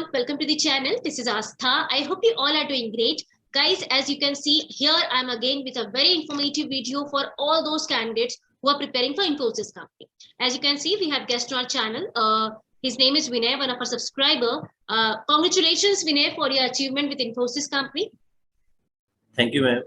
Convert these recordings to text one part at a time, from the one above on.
everyone, welcome to the channel. This is Astha. I hope you all are doing great. Guys, as you can see here, I'm again with a very informative video for all those candidates who are preparing for Infosys company. As you can see, we have guest on our channel. His name is Vinay, one of our subscriber. Congratulations, Vinay, for your achievement with Infosys company. Thank you, ma'am.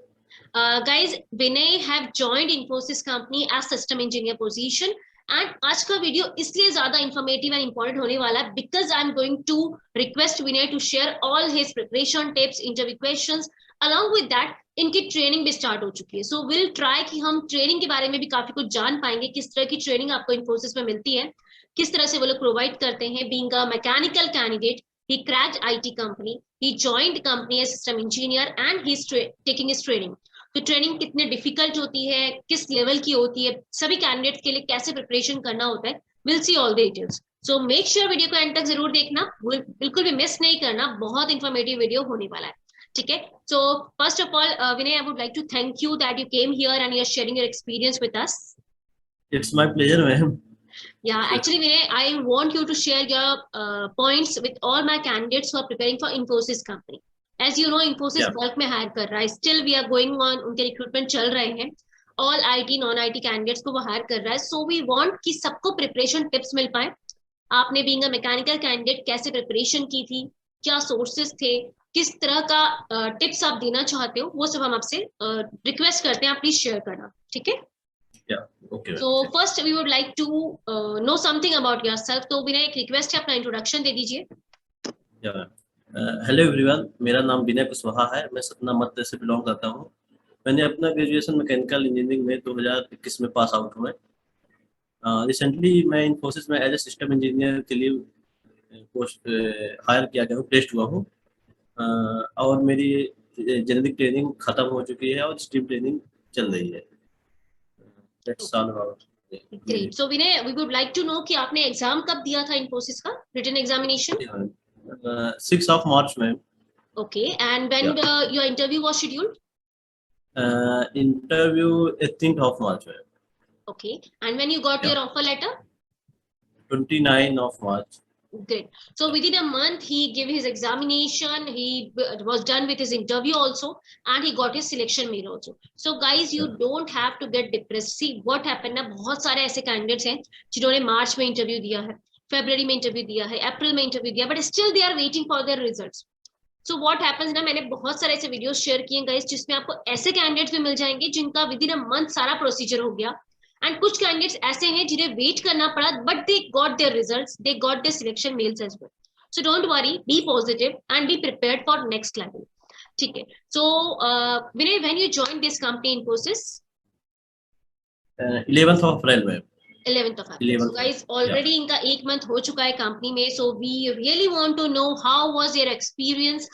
Guys, Vinay have joined Infosys company as system engineer position. And आज का video इसलिए ज्यादा informative and important होने वाला है because I am going to request Vinay to share all his preparation tips interview questions along with that इनकी training भी start हो चुकी है सो विल ट्राई कि हम ट्रेनिंग के बारे में भी काफी कुछ जान पाएंगे किस तरह की ट्रेनिंग आपको इन्फोसिस में मिलती है किस तरह से वो लोग प्रोवाइड करते हैं being a mechanical candidate he cracked IT company he joined company as system engineer and he's taking his training तो ट्रेनिंग कितने डिफिकल्ट होती है किस लेवल की होती है सभी कैंडिडेट के लिए कैसे प्रिपरेशन करना होता है will see all the details so make sure video को एंड तक जरूर देखना बिल्कुल भी मिस नहीं करना बहुत इंफॉर्मेटिव वीडियो होने वाला है ठीक है so first of all Vinay I would like to thank you that you came here and you are sharing your experience with us it's my pleasure ma'am Yeah, actually, Vinay, I want you to share your points with all my candidates who are preparing for Infosys company. As you know, Infosys bulk में hire कर रहा है. Still, we are going on. उनके recruitment चल रहे हैं. All IT, non-IT candidates को वो hire कर रहा है. So we want कि सबको preparation tips मिल पाए. आपने being a mechanical candidate कैसे preparation की थी? क्या sources थे? किस तरह का tips आप देना चाहते हो? वो सब हम आपसे request करते हैं. आप please share करना. ठीक है? Yeah. Okay. So first we would like to know something about yourself. तो विनय एक रिक्वेस्ट है अपना इंट्रोडक्शन दे दीजिए. Yeah. हेलो एवरीवन, मेरा नाम विनय कुशवाहा है. मैं सतना मध्य से बिलोंग करता हूँ. मैंने अपना ग्रेजुएशन मैकेनिकल इंजीनियरिंग में 2021 में पास आउट हुआ. रिसेंटली मैं इन्फोसिस में एज ए सिस्टम इंजीनियर के लिए पोस्ट हायर किया गया हूँ, प्लेस्ड हुआ हूँ. और मेरी जेनेरिक ट्रेनिंग खत्म हो चुकी है और स्ट्रीम ट्रेनिंग चल रही है. That's all about. Great. So Vinay, we would like to know कि आपने एग्जाम कब दिया था इन्फोसिस का रिटन एग्जामिनेशन? 6 of March में. Okay. And when your interview was scheduled? Interview 18th of March में. Okay. And when you got your offer letter? 29 of March. Great. So within a month, he gave his examination. He was done with his interview also, and he got his selection mail also. So guys, you don't have to get depressed. See what happened ना बहुत सारे ऐसे candidates हैं जिन्होंने मार्च में interview दिया है, फरवरी में इंटरव्यू दिया है, अप्रैल में इंटरव्यू दिया, but still they are waiting for their results. So what happens ना मैंने बहुत सारे ऐसे वीडियोस शेयर किए गाइस जिसमें आपको ऐसे कैंडिडेट्स भी मिल जाएंगे जिनका विदिन अ मंथ सारा प्रोसीजर हो गया. एंड कुछ कैंडिडेट्स ऐसे हैं जिन्हें वेट करना पड़ा but they got their results they got their selection mails as well. So don't worry, be positive and be prepared for next level. ठीक है. So Vinay, when you join this company Infosys? 11th of April में. 11th of April. So guys, already इनका एक month हो चुका है company में. So we really want to know how was your experience,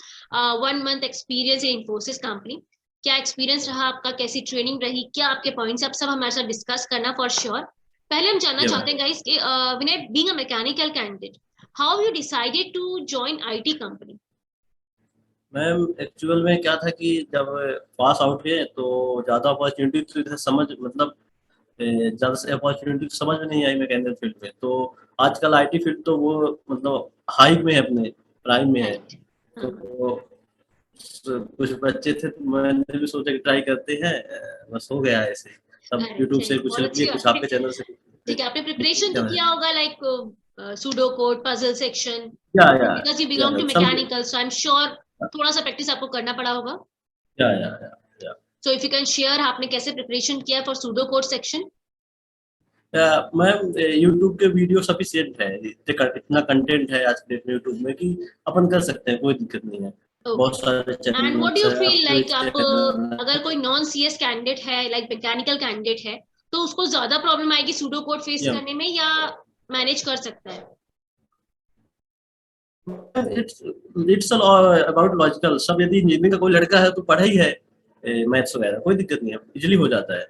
1 month experience in Infosys company. क्या experience रहा आपका, कैसी ट्रेनिंग रही, क्या आपके पॉइंट्स, आप सब हमारे साथ डिस्कस करना फॉर श्योर. पहले हम जानना चाहते हैं गाइस कि Vinay being a mechanical candidate how you decided to join IT company? Ma'am actual में क्या था कि जब पास आउट हुए तो ज्यादा अपॉर्चुनिटी समझ मतलब ज्यादा से अपॉर्चुनिटी समझ में नहीं आई मैकेनिकल फील्ड में. तो आजकल आईटी फील्ड तो वो मतलब हाई में है, अपने प्राइम में है. तो कुछ बच्चे थे तो मैंने भी सोचा कि ट्राई करते हैं, बस हो गया ऐसे. सब YouTube से कुछ लिए, कुछ आपके चैनल से. ठीक है. आपने प्रिपरेशन तो किया होगा like pseudo code, puzzle section, because you belong to mechanical, so I am sure थोड़ा सा प्रैक्टिस आपको करना पड़ा होगा. या so if you can share आपने कैसे प्रिपरेशन किया for pseudo code section? Ma'am YouTube के वीडियो सफिशिएंट है, इतना कंटेंट है आज के YouTube में कि अपन कर सकते हैं, कोई दिक्कत नहीं है. बहुत सारे channel. And what do you feel like आप अगर कोई नॉन सीएस कैंडिडेट है लाइक मैकेनिकल कैंडिडेट है तो उसको ज्यादा प्रॉब्लम आएगी सूडो कोड फेस करने में या मैनेज कर सकता है? It's all about logical. सब यदि इंजीनियरिंग का कोई लड़का है तो पढ़ा ही है मैथ्स वगैरह, कोई दिक्कत नहीं है, इजीली हो जाता है.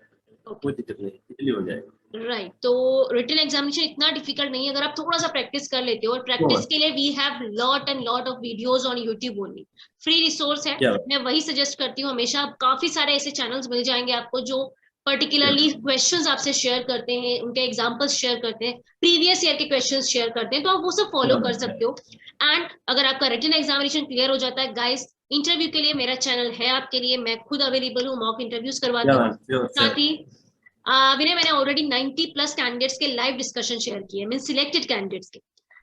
कोई दिक्कत नहीं, इजीली हो जाएगा. राइट. तो रिटन एग्जामिनेशन इतना डिफिकल्ट नहीं है अगर आप थोड़ा सा प्रैक्टिस कर लेते हो. और प्रैक्टिस के लिए we have lot and lot of videos on YouTube only. Free resource है. मैं वही सजेस्ट करती हूँ हमेशा. काफी सारे ऐसे चैनल्स मिल जाएंगे आपको जो पर्टिकुलरली क्वेश्चंस आपसे शेयर करते हैं, उनके एग्जांपल्स शेयर करते हैं, प्रीवियस ईयर के क्वेश्चंस शेयर करते हैं, तो आप वो सब फॉलो कर सकते हो। एंड अगर आपका रिटन एग्जामिनेशन क्लियर हो जाता है गाइस, इंटरव्यू के लिए मेरा चैनल है आपके लिए, मैं खुद अवेलेबल हूँ, मॉक इंटरव्यूज करवाती हूँ। साथ ही विनय, मैंने ऑलरेडी 90 प्लस कैंडिडेट्स के लाइव डिस्कशन शेयर किए, मीन सिलेक्टेड कैंडिडेट्स के,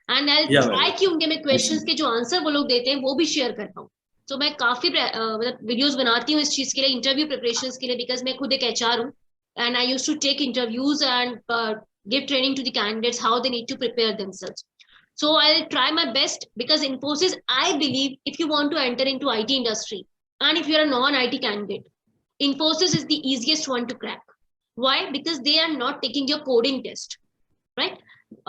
एंड आई ट्राई कि उनके मैं क्वेश्चंस के जो आंसर वो लोग देते हैं वो भी शेयर कर पाऊँ। तो मैं काफी मतलब वीडियोस बनाती हूँ इस चीज के लिए, इंटरव्यू प्रिपरेशंस के लिए, बिकॉज मैं खुद एक एचआर हूँ and I used to take interviews and give training to the candidates how they need to prepare themselves. So I'll try my best, because Infosys, I believe if you want to enter into IT industry and if you're a non-IT candidate, Infosys is the easiest one to crack. Why? Because they are not taking your coding test, right?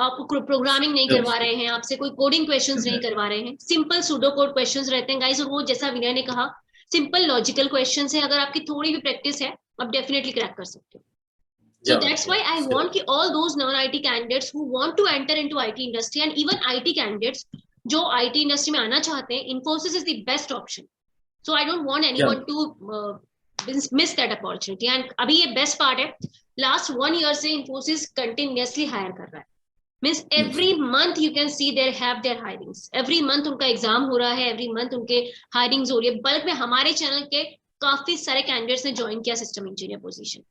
आपको programming नहीं करवा रहे हैं, आपसे कोई coding questions नहीं करवा रहे हैं, सिंपल सूडो कोड क्वेश्चंस रहते हैं गाइस, और वो जैसा विनय ने कहा सिंपल लॉजिकल क्वेश्चंस है, अगर आपकी थोड़ी भी प्रैक्टिस है आप डेफिनेटली क्रैक कर सकते हो। So that's why I want कि all those non-IT candidates who want to enter into IT industry and even IT candidates जो IT industry में आना चाहते हैं, Infosys is the best option. So I don't want anyone to miss that opportunity. And अभी ये best part है, last 1 year से Infosys continuously hire कर रहा है, means every month you can see they have their hirings, every month उनका exam हो रहा है, every month उनके हायरिंग्स हो रही है। बल्कि में हमारे चैनल के काफी सारे कैंडिडेट्स ने ज्वाइन किया system engineer position.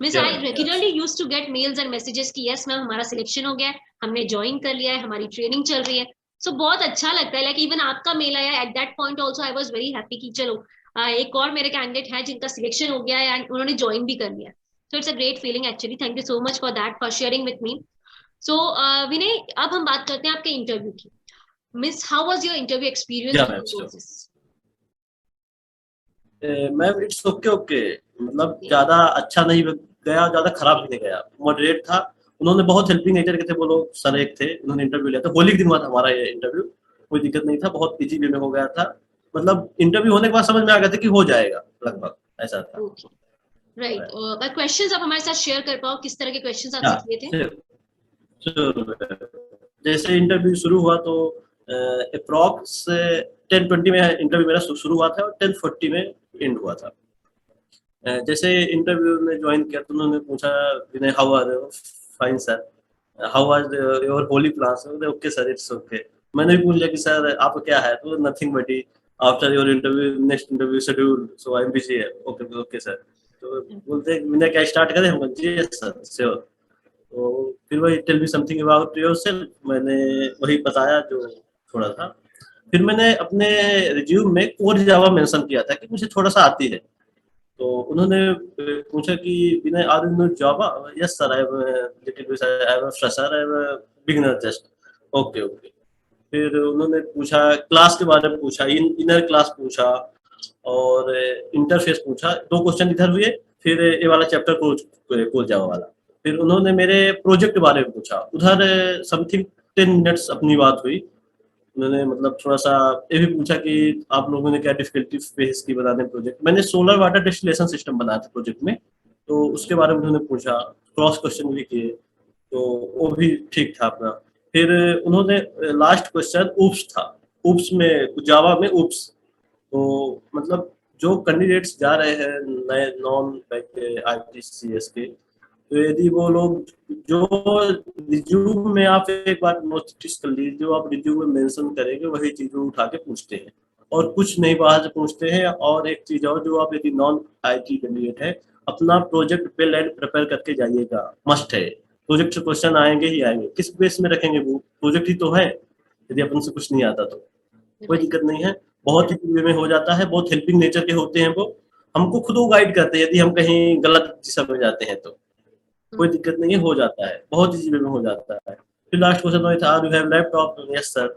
Means I regularly used to get mails and messages कि यस मैम हमारा सिलेक्शन हो गया है, हमने ज्वाइन कर लिया है, हमारी ट्रेनिंग चल रही है। सो बहुत अच्छा लगता है, लाइक इवन आपका मेल आया at that point also I was very happy कि चलो एक और मेरे कैंडिडेट है जिनका सिलेक्शन हो गया है एंड उन्होंने ज्वाइन भी कर लिया। So it's a great feeling actually, thank you so much for that, for sharing with me. So Vinay, अब हम बात करते हैं आपके इंटरव्यू की। Miss, how was your interview experience? Ma'am it's okay okay, मतलब ज्यादा अच्छा नहीं गया, ज्यादा खराब भी नहीं गया, मॉडरेट था। उन्होंने बहुत हेल्पिंग नेचर के थे वो लोग, सर एक थे, उन्होंने इंटरव्यू लिया था, होली के दिन हुआ था हमारा ये इंटरव्यू, कोई दिक्कत नहीं था, बहुत इजी वे में हो गया था। मतलब इंटरव्यू होने के बाद समझ में आ गया था कि हो जाएगा लगभग, ऐसा था। राइट, और क्वेश्चंस आप हमारे साथ शेयर कर पाओ, किस तरह के क्वेश्चंस आपसे किए थे? जैसे इंटरव्यू शुरू हुआ तो अप्रॉक्स 10:20 में इंटरव्यू मेरा शुरू हुआ था और 10:40 में एंड हुआ था। जैसे इंटरव्यू में ज्वाइन किया तो उन्होंने पूछा, Vinay how are you? Fine sir. How was your Holi plans? Okay sir, it's okay. मैंने भी पूछ लिया कि सर आपका क्या है? तो nothing but after your interview next interview schedule, so I am busy है। Okay okay sir. तो बोलते विनय क्या स्टार्ट करें? हम जी सर श्योर। तो फिर वही tell me something about yourself, मैंने वही बताया जो थोड़ा था। फिर मैंने अपने रिज्यूम में कोर जावा मेंशन किया था कि मुझे थोड़ा सा आती है। तो उन्होंने पूछा कि Vinay are you know Java? Yes sir, I am little bit, I am a fresher, I am a beginner just. Okay okay. फिर उन्होंने पूछा क्लास के बारे में, पूछा इनर क्लास पूछा और इंटरफेस पूछा। 2 क्वेश्चन इधर हुए, फिर ये वाला चैप्टर कोर जावा वाला। फिर उन्होंने मेरे प्रोजेक्ट के बारे में पूछा, उधर समथिंग 10 मिनट्स अपनी बात हुई। उन्होंने मतलब थोड़ा सा ये भी पूछा कि आप लोगों ने क्या डिफिकल्टी फेस की बनाने प्रोजेक्ट। मैंने सोलर वाटर डिस्टिलेशन सिस्टम बनाया था प्रोजेक्ट में, तो उसके बारे में उन्होंने पूछा, क्रॉस क्वेश्चन भी किए, तो वो भी ठीक था अपना। फिर उन्होंने लास्ट क्वेश्चन ऊप्स था, ऊप्स में जावा में ऊप्स। तो मतलब जो कैंडिडेट्स जा रहे हैं नए नॉन लाइक ITCS के, तो यदि वो लोग जो रिज्यूम में आप एक बार नोटिस कर लीजिए, जो आप रिज्यूम में मेंशन करेंगे वही चीजें उठा के पूछते हैं और कुछ नहीं बाहर से पूछते हैं। और एक चीज और, जो आप यदि नॉन IT कैंडिडेट है, अपना प्रोजेक्ट पे लैंड प्रिपेयर करके जाइएगा, मस्ट है। प्रोजेक्ट से क्वेश्चन आएंगे ही आएंगे, किस बेस में रखेंगे? वो प्रोजेक्ट ही तो है, यदि अपन से कुछ नहीं आता तो कोई दिक्कत नहीं है, बहुत ही में हो जाता है। बहुत हेल्पिंग नेचर के होते हैं वो, हमको खुद वो गाइड करते हैं यदि हम कहीं गलत दिशा में जाते हैं तो कोई दिक्कत नहीं है, हो जाता है, बहुत इजी वे में हो जाता है। फिर लास्ट क्वेश्चन वही था, do have laptop? Yes sir.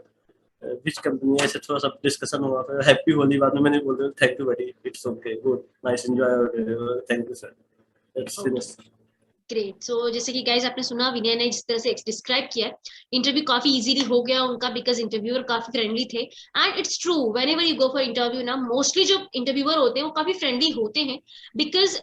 Which company? ऐसे थोड़ा सा डिस्कशन हुआ, फिर हैप्पी होली बाद में मैंने बोल दिया thank you buddy, it's okay, good, nice, enjoy, thank you sir, that's finish. Great. So जैसे कि गाइस आपने सुना विनय ने जिस तरह से डिस्क्राइब किया, इंटरव्यू काफी इजीली हो गया उनका, बिकॉज इंटरव्यूअर काफी फ्रेंडली थे। And it's true, whenever you go for interview ना, मोस्टली जो इंटरव्यूअर होते हैं वो काफी फ्रेंडली होते हैं, because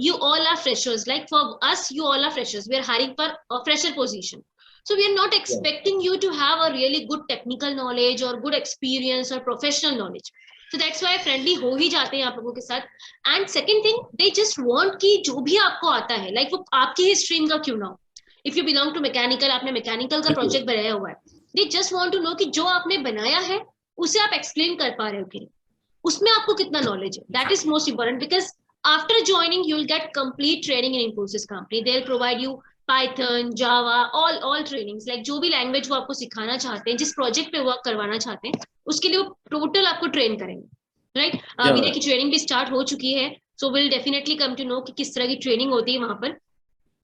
you all are freshers, like for us you all are freshers, we are hiring for a fresher position, so we are not expecting you to have a really good technical knowledge or good experience or professional knowledge. तो that's why friendly हो ही जाते हैं आप लोगों के साथ. And second thing, they just want कि जो भी आपको आता है, लाइक वो आपकी ही स्ट्रीम का क्यों ना हो. If you belong to mechanical, आपने मैकेनिकल का बिल्कुल प्रोजेक्ट बनाया हुआ है, they just want to know कि जो आपने बनाया है उसे आप एक्सप्लेन कर पा रहे हो कि नहीं, उसमें आपको कितना नॉलेज है. That is most important, because after joining you will get complete training in Infosys company. They'll provide you Python, Java, all trainings, like जो भी लैंग्वेज वो आपको सिखाना चाहते हैं, जिस प्रोजेक्ट पे वर्क करवाना चाहते हैं, उसके लिए वो टोटल आपको ट्रेन करेंगे. राइट, विनय की ट्रेनिंग भी स्टार्ट हो चुकी है, so will definitely come to know कि किस तरह की ट्रेनिंग होती है वहां पर.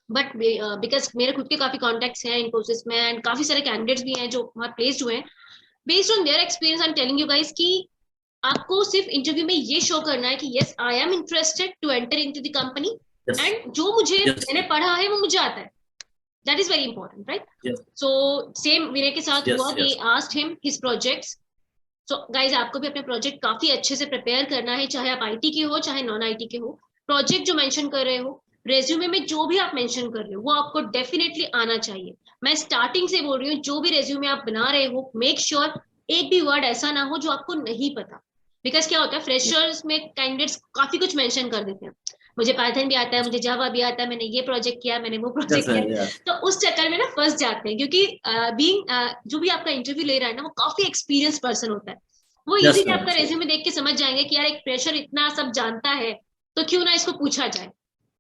बट बिकॉज मेरे खुद के काफी कॉन्टेक्ट्स हैं इन्फोसिस में, एंड काफी सारे कैंडिडेट्स भी हैं जो वहां प्लेस्ड हुए हैं. Based on their experience I am telling you guys कि आपको सिर्फ इंटरव्यू में ये शो करना है कि yes I am interested to enter into the company, and जो मुझे मैंने पढ़ा है वो मुझे आता है. That is very important, right. So same Vinay के साथ हुआ. They asked him his projects. So guys, आपको भी अपने प्रोजेक्ट काफी अच्छे से प्रिपेयर करना है, चाहे आप आईटी के हो चाहे नॉन आईटी के हो. प्रोजेक्ट जो मेंशन कर रहे हो, रेज्यूमे में जो भी आप मेंशन कर रहे हो, वो आपको डेफिनेटली आना चाहिए. मैं स्टार्टिंग से बोल रही हूँ, जो भी रेज्यूमे आप बना रहे हो, मेक श्योर एक भी वर्ड ऐसा ना हो जो आपको नहीं पता. बिकॉज क्या होता है, फ्रेशर्स में कैंडिडेट्स काफी कुछ मेंशन कर देते हैं. मुझे पाइथन भी आता है, मुझे जावा भी आता है, मैंने ये प्रोजेक्ट किया, मैंने वो प्रोजेक्ट किया. तो उस चक्कर में ना फंस जाते हैं, क्योंकि जो भी आपका इंटरव्यू ले रहा है ना, वो काफी एक्सपीरियंस पर्सन होता है. वो इजीली आपका रेज्यूमे देख के समझ जाएंगे कि यार एक फ्रेशर इतना सब जानता है, तो क्यों ना इसको पूछा जाए.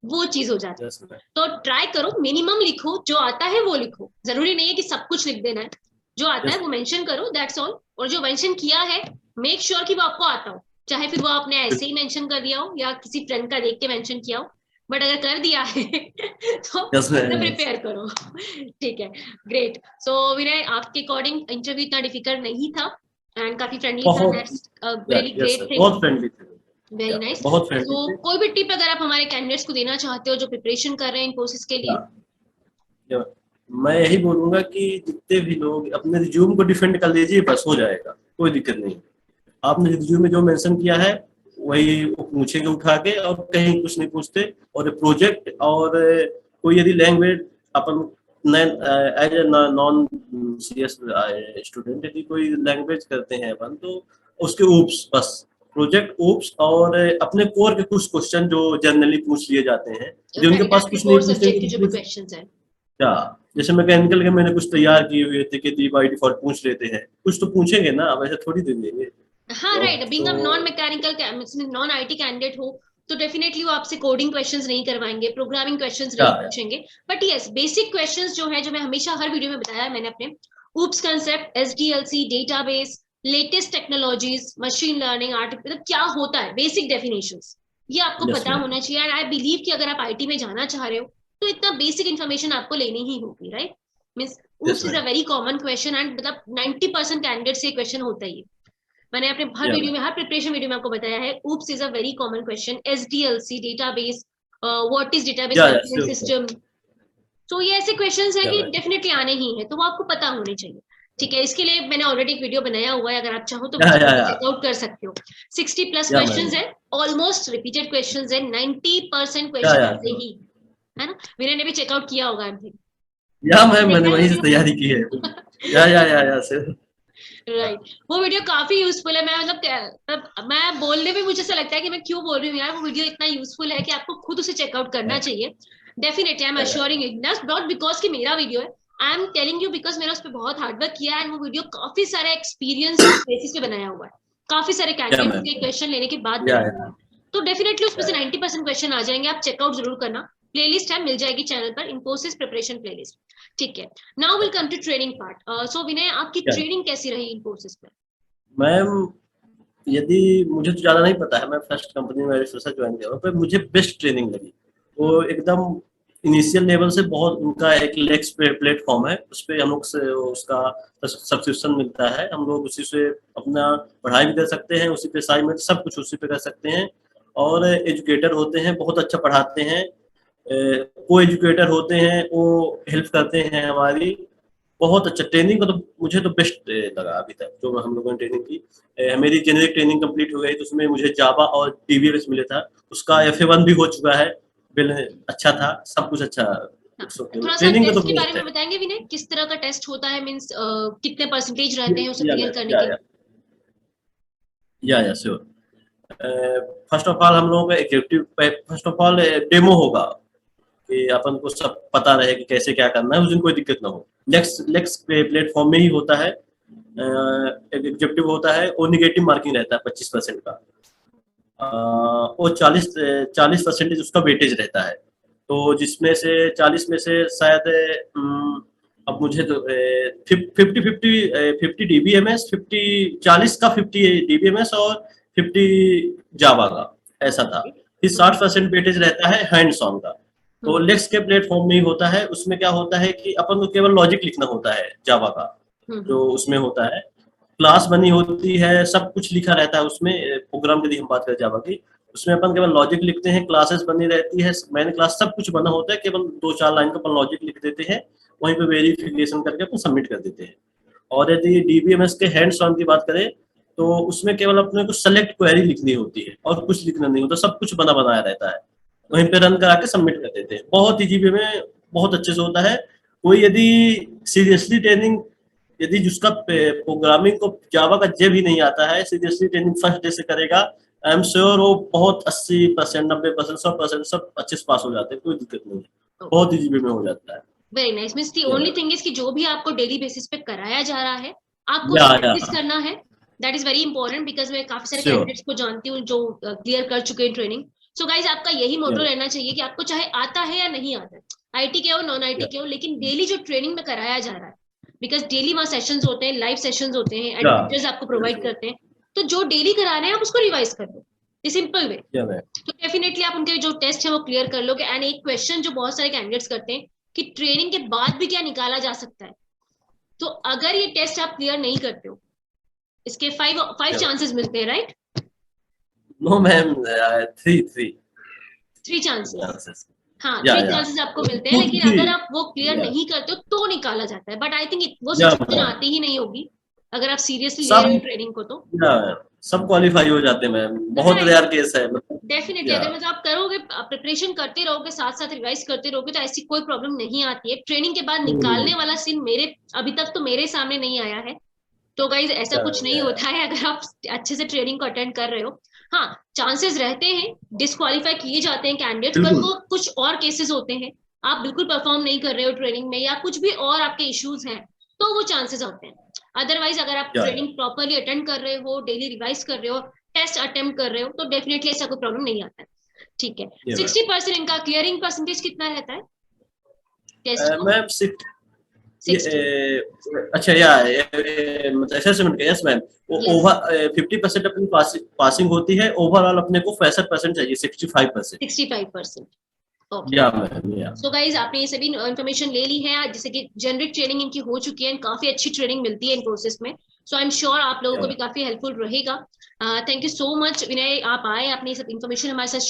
वो चीज हो जाती है. तो ट्राई करो, मिनिमम लिखो, जो आता है वो लिखो. जरूरी नहीं है कि सब कुछ लिख देना है, जो आता है वो मेंशन करो, दैट्स ऑल. और जो मेंशन किया है, मेक श्योर कि वो आपको आता हो, चाहे फिर वो आपने ऐसे ही मेंशन कर दिया हो या किसी फ्रेंड का देख के मेंशन किया हो. बट अगर कर दिया है तो प्रिपेयर करो. ठीक है, ग्रेट. सो विनय, आपके अकॉर्डिंग इंटरव्यू इतना डिफिकल्ट नहीं था एंड काफी फ्रेंडली था. That's a really great thing. बहुत फ्रेंडली थे. Very nice. बहुत फ्रेंडली तो थे. कोई भी टिप अगर आप हमारे कैंडिडेट्स को देना चाहते हो जो प्रिपरेशन कर रहे हैं इन्फोसिस के लिए? मैं यही बोलूंगा कि जितने भी लोग अपने रिज्यूम को डिफेंड कर लीजिए, बस हो जाएगा, कोई दिक्कत नहीं. आपने रिज्यूम में जो मेंशन किया है वही पूछेंगे उठा के, और कहीं कुछ नहीं पूछते. और प्रोजेक्ट और कोई यदि लैंग्वेज अपन as a non CS student यदि कोई लैंग्वेज करते हैं अपन, तो उसके ऊप्स, बस प्रोजेक्ट ऊप्स, और अपने कोर के कुछ क्वेश्चन जो जनरली पूछ लिए जाते हैं, जो उनके पास कुछ नहीं पूछते. क्या, जैसे मैकेनिकल के मैंने कुछ तैयार किए हुए थे कि बाई डिफॉल्ट पूछ लेते हैं, कुछ तो पूछेंगे ना, अब ऐसे थोड़ी दे देंगे. हाँ, right. Being a non mechanical non IT candidate हो, तो डेफिनेटली वो आपसे कोडिंग क्वेश्चंस नहीं करवाएंगे, प्रोग्रामिंग क्वेश्चंस नहीं पूछेंगे. बट यस, बेसिक क्वेश्चंस जो है, जो मैं हमेशा हर वीडियो में बताया है मैंने अपने, oops concept, SDLC, database, latest technologies, machine learning, artificial, मतलब क्या होता है, बेसिक डेफिनेशंस, ये आपको पता होना चाहिए. एंड आई बिलीव कि अगर आप आईटी में जाना चाह रहे हो तो इतना बेसिक इन्फॉर्मेशन आपको लेनी ही होगी, right. Means oops is a very common question, and मतलब 90% कैंडिडेट से क्वेश्चन होता ही है. मैंने अपने हर वीडियो में, हर प्रिपरेशन वीडियो में आपको बताया है, oops is a very common question. SDLC, database, what is database management system. तो ये ऐसे क्वेश्चंस हैं कि डेफिनेटली आने ही है, तो वो आपको पता होने चाहिए. ठीक है, इसके लिए मैंने ऑलरेडी एक वीडियो बनाया हुआ है, अगर आप चाहो तो चेकआउट कर सकते हो. 60+ क्वेश्चंस है, ऑलमोस्ट रिपीटेड क्वेश्चंस है, 90% क्वेश्चन ऐसे ही है ना. विनय ने भी चेकआउट किया होगा, आई थिंक. मैंने वहीं से तैयारी की है. या सर. राइट. वो वीडियो काफी यूजफुल है. मैं मतलब मैं बोलने में मुझे ऐसा लगता है कि मैं क्यों बोल रही हूँ यार, वो वीडियो इतना यूजफुल है कि आपको खुद उसे चेकआउट करना चाहिए. Definitely I am assuring you, not because कि मेरा वीडियो है, I am telling you because मैंने उस पर बहुत हार्डवर्क किया है. एंड वो वीडियो काफी सारे एक्सपीरियंस बेसिस पे बनाया हुआ है, काफी सारे कैंडिडेट के क्वेश्चन लेने के बाद बनाया हुआ है. तो डेफिनेटली उसमें से 90% क्वेश्चन आ जाएंगे. आप चेकआउट जरूर करना. प्लेलिस्ट है, मिल जाएगी चैनल पर, इन्फोसिस प्रिपरेशन प्लेलिस्ट. ठीक है, now will come to training part. So Vinay, आपकी ट्रेनिंग कैसी रही इन्फोसिस में? मैम, यदि मुझे तो ज्यादा नहीं पता है, मैं फर्स्ट कंपनी में फ्रेशर ज्वाइन किया, पर मुझे बेस्ट ट्रेनिंग लगी. वो एकदम इनिशियल लेवल से बहुत, उनका एक लेक्स प्लेटफॉर्म है, उस पर हम लोग से उसका सब्सक्रिप्शन मिलता है. हम लोग उसी से अपना पढ़ाई भी कर सकते हैं, उसी पे असाइनमेंट सब कुछ उसी पे कर सकते हैं. और एजुकेटर होते हैं, बहुत अच्छा पढ़ाते हैं. को एजुकेटर होते हैं, वो हेल्प करते हैं हमारी. बहुत अच्छा ट्रेनिंग, मतलब मुझे तो बेस्ट लगा अभी तक जो हम लोगों ने ट्रेनिंग की. मेरी जेनेरिक ट्रेनिंग कंप्लीट हो गई, तो उसमें मुझे जावा और डीबीएमएस मिले था. उसका FA1 भी हो चुका है. बिल अच्छा था, सब कुछ अच्छा. थोड़ा सा टेस्ट के बारे में बताएंगे विनय, किस तरह का टेस्ट होता है, मींस कितने परसेंटेज रहते हैं उसे क्लियर करने के लिए? या श्योर। फर्स्ट ऑफ ऑल हम लोगों का executive, first of all demo होगा कि अपन को सब पता रहे कि कैसे क्या करना है, उस दिन कोई दिक्कत ना हो। नेक्स्ट नेक्स्ट प्लेटफॉर्म में ही होता है, एग्जीक्यूटिव होता है, वो निगेटिव मार्किंग रहता है 25% का, वो 40% उसका वेटेज रहता है। तो जिसमें से 40 में से शायद अब मुझे तो 50 DBMS, 40 का 50 DBMS और 50 जावा का, ऐसा था। फिर 60% वेटेज रहता है हैंड्स ऑन का। तो लेक्स के प्लेटफॉर्म में ही होता है। उसमें क्या होता है कि अपन को केवल लॉजिक लिखना होता है जावा का, जो उसमें होता है। क्लास बनी होती है, सब कुछ लिखा रहता है उसमें। प्रोग्राम यदि हम बात करें जावा की, उसमें अपन केवल लॉजिक लिखते हैं, क्लासेस बनी रहती है, मैन क्लास, सब कुछ बना होता है। केवल 2-4 लाइन का अपन लॉजिक लिख देते हैं, वहीं पे वेरिफिकेशन करके अपन सबमिट कर देते हैं। और यदि डीबीएमएस के हैंड्स ऑन की बात करें तो उसमें केवल अपने को सेलेक्ट क्वेरी लिखनी होती है और कुछ लिखना नहीं होता, सब कुछ बना बनाया रहता है, वहीं पे रन करा के सबमिट कर देते हैं। बहुत ईजी में बहुत अच्छे से होता है। कोई यदि सीरियसली ट्रेनिंग, यदि जिसका प्रोग्रामिंग को जावा का जे भी नहीं आता है, सीरियसली ट्रेनिंग फर्स्ट डे से करेगा, आई एम श्योर वो बहुत 80%, 90%, 100% सब अच्छे से पास हो जाते हैं, कोई दिक्कत नहीं है, बहुत ईजी में हो जाता है। Very nice. Means the only thing is कि जो भी आपको डेली बेसिस पे कराया जा रहा है, आपको प्रैक्टिस करना है। That is very important, because मैं काफी सारे कैंडिडेट्स को जानती हूँ जो क्लियर कर चुके हैं ट्रेनिंग। सो गाइज, आपका यही मोटो रहना चाहिए कि आपको चाहे आता है या नहीं आता है, आईटी के हो, नॉन आईटी के हो, लेकिन डेली जो ट्रेनिंग में कराया जा रहा है, बिकॉज डेली वहाँ सेशंस होते हैं, लाइव सेशंस होते हैं, एडमिटर्स आपको प्रोवाइड करते हैं, तो जो डेली करा रहे हैं आप उसको रिवाइज कर लो, सिंपल वे। तो डेफिनेटली आप उनके जो टेस्ट है वो क्लियर कर लोगे। एंड एक क्वेश्चन जो बहुत सारे कैंडिडेट्स करते हैं कि ट्रेनिंग के बाद भी क्या निकाला जा सकता है, तो अगर ये टेस्ट आप क्लियर नहीं करते हो, इसके 5 चांसेस मिलते हैं, राइट? No ma'am, 3 chances. हाँ, 3 चांसेस आपको मिलते हैं, लेकिन अगर आप वो क्लियर नहीं करते हो तो निकाला जाता है। बट आई थिंक वो सिचुएशन आती ही नहीं होगी अगर आप सीरियसली ले रहे हो ट्रेनिंग को, तो सब क्वालिफाई हो जाते हैं मैम, बहुत रेयर केस है। डेफिनेटली अगर मतलब आप करोगे, प्रिपरेशन करते रहोगे, साथ साथ रिवाइज करते रहोगे, तो ऐसी कोई प्रॉब्लम नहीं आती है। ट्रेनिंग के बाद निकालने वाला सीन अभी तक तो मेरे सामने नहीं आया है। तो गाइज ऐसा कुछ नहीं होता है अगर आप अच्छे से ट्रेनिंग को अटेंड कर रहे हो। हाँ, चांसेस रहते हैं, डिस्क्वालीफाई किए जाते हैं कैंडिडेट्स, पर वो कुछ और केसेस होते हैं, आप बिल्कुल परफॉर्म नहीं कर रहे हो ट्रेनिंग में, या कुछ भी और आपके इश्यूज हैं, तो वो चांसेस होते हैं। अदरवाइज अगर आप ट्रेनिंग प्रॉपरली अटेंड कर रहे हो, डेली रिवाइज कर रहे हो, टेस्ट अटेम्प्ट कर रहे हो, तो डेफिनेटली ऐसा कोई प्रॉब्लम नहीं आता है। ठीक है। 60% इनका क्लियरिंग परसेंटेज कितना रहता है टेस्ट मैम? 60। अच्छा, या मतलब असेसमेंट का, यस मैम, वो ओवर 50% अपनी पासिंग होती है, ओवरऑल अपने को 65% चाहिए, 65%। सो गाइज, आपने ये सभी इन्फॉर्मेशन ले ली है, जैसे कि जनरिक ट्रेनिंग इनकी हो चुकी है, काफी अच्छी ट्रेनिंग मिलती है इन्फोसिस में। सो आई एम श्योर आप लोगों को भी काफी हेल्पफुल रहेगा। थैंक यू सो मच विनय, आप आए, आपने ये सब इन्फॉर्मेशन हमारे साथ